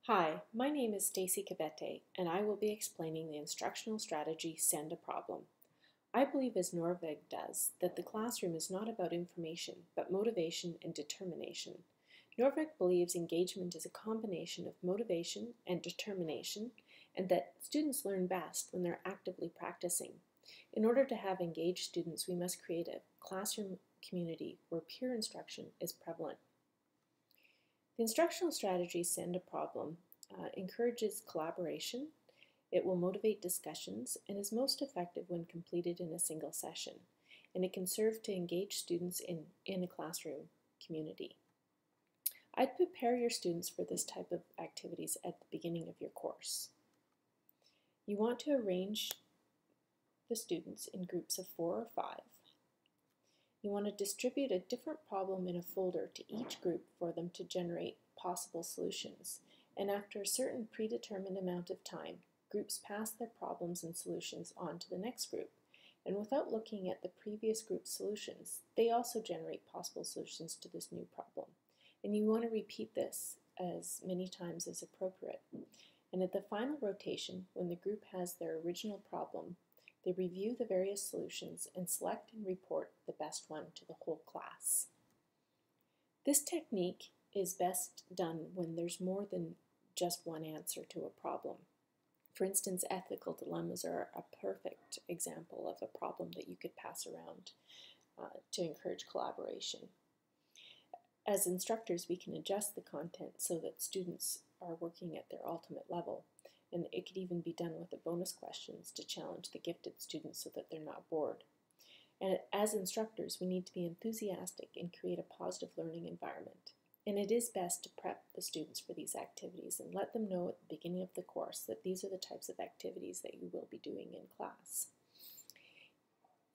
Hi, my name is Stacey Cabete, and I will be explaining the instructional strategy Send a Problem. I believe, as Norvig does, that the classroom is not about information, but motivation and determination. Norvig believes engagement is a combination of motivation and determination, and that students learn best when they're actively practicing. In order to have engaged students, we must create a classroom community where peer instruction is prevalent. The instructional strategy Send a Problem encourages collaboration. It will motivate discussions and is most effective when completed in a single session. And it can serve to engage students in a classroom community. I'd prepare your students for this type of activities at the beginning of your course. You want to arrange the students in groups of 4 or 5. You want to distribute a different problem in a folder to each group for them to generate possible solutions. And after a certain predetermined amount of time, groups pass their problems and solutions on to the next group. And without looking at the previous group's solutions, they also generate possible solutions to this new problem. And you want to repeat this as many times as appropriate. And at the final rotation, when the group has their original problem, they review the various solutions and select and report the best one to the whole class. This technique is best done when there's more than just one answer to a problem. For instance, ethical dilemmas are a perfect example of a problem that you could pass around to encourage collaboration. As instructors, we can adjust the content so that students are working at their ultimate level. And it could even be done with the bonus questions to challenge the gifted students so that they're not bored. And as instructors, we need to be enthusiastic and create a positive learning environment. And it is best to prep the students for these activities and let them know at the beginning of the course that these are the types of activities that you will be doing in class.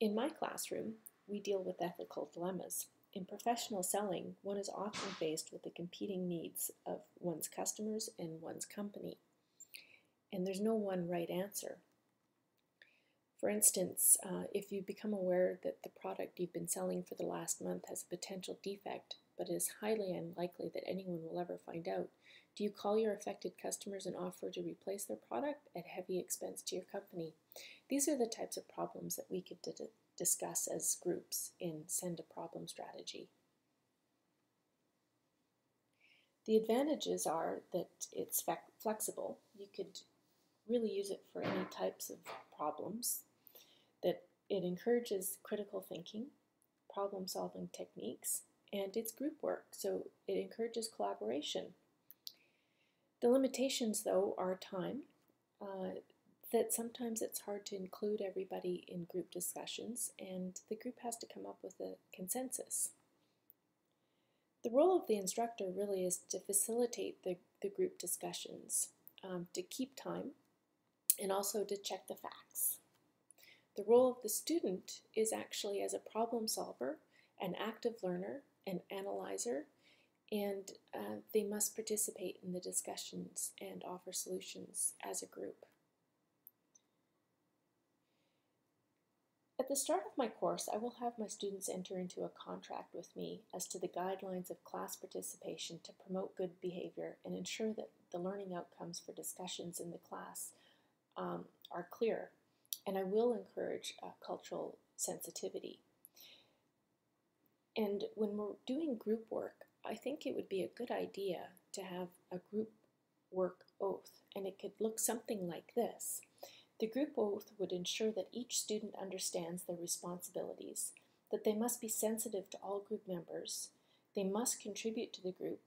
In my classroom, we deal with ethical dilemmas. In professional selling, one is often faced with the competing needs of one's customers and one's company. And there's no one right answer. For instance, if you become aware that the product you've been selling for the last month has a potential defect, but it is highly unlikely that anyone will ever find out, do you call your affected customers and offer to replace their product at heavy expense to your company? These are the types of problems that we could discuss as groups in Send a Problem strategy. The advantages are that it's flexible. You could really use it for any types of problems, that it encourages critical thinking, problem-solving techniques, and it's group work, so it encourages collaboration. The limitations, though, are time, that sometimes it's hard to include everybody in group discussions, and the group has to come up with a consensus. The role of the instructor really is to facilitate the group discussions, to keep time, and also to check the facts. The role of the student is actually as a problem solver, an active learner, an analyzer, and they must participate in the discussions and offer solutions as a group. At the start of my course, I will have my students enter into a contract with me as to the guidelines of class participation to promote good behavior and ensure that the learning outcomes for discussions in the class are clear, and I will encourage cultural sensitivity. And when we're doing group work, I think it would be a good idea to have a group work oath, and it could look something like this. The group oath would ensure that each student understands their responsibilities, that they must be sensitive to all group members, they must contribute to the group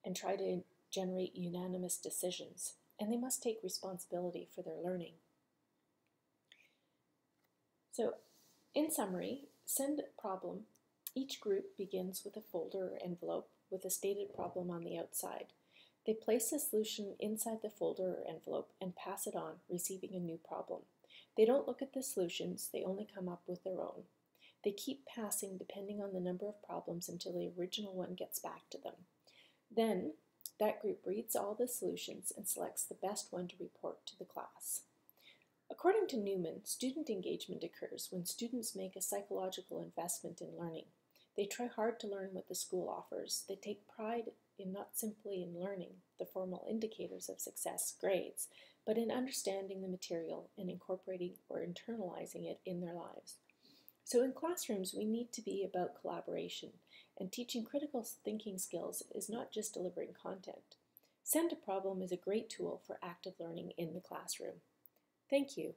and try to generate unanimous decisions, and they must take responsibility for their learning. So, in summary, Send a Problem. Each group begins with a folder or envelope with a stated problem on the outside. They place the solution inside the folder or envelope and pass it on, receiving a new problem. They don't look at the solutions, they only come up with their own. They keep passing depending on the number of problems until the original one gets back to them. Then, that group reads all the solutions and selects the best one to report to the class. According to Newman, student engagement occurs when students make a psychological investment in learning. They try hard to learn what the school offers. They take pride not simply in learning the formal indicators of success, grades, but in understanding the material and incorporating or internalizing it in their lives. So in classrooms, we need to be about collaboration, and teaching critical thinking skills is not just delivering content. Send a Problem is a great tool for active learning in the classroom. Thank you.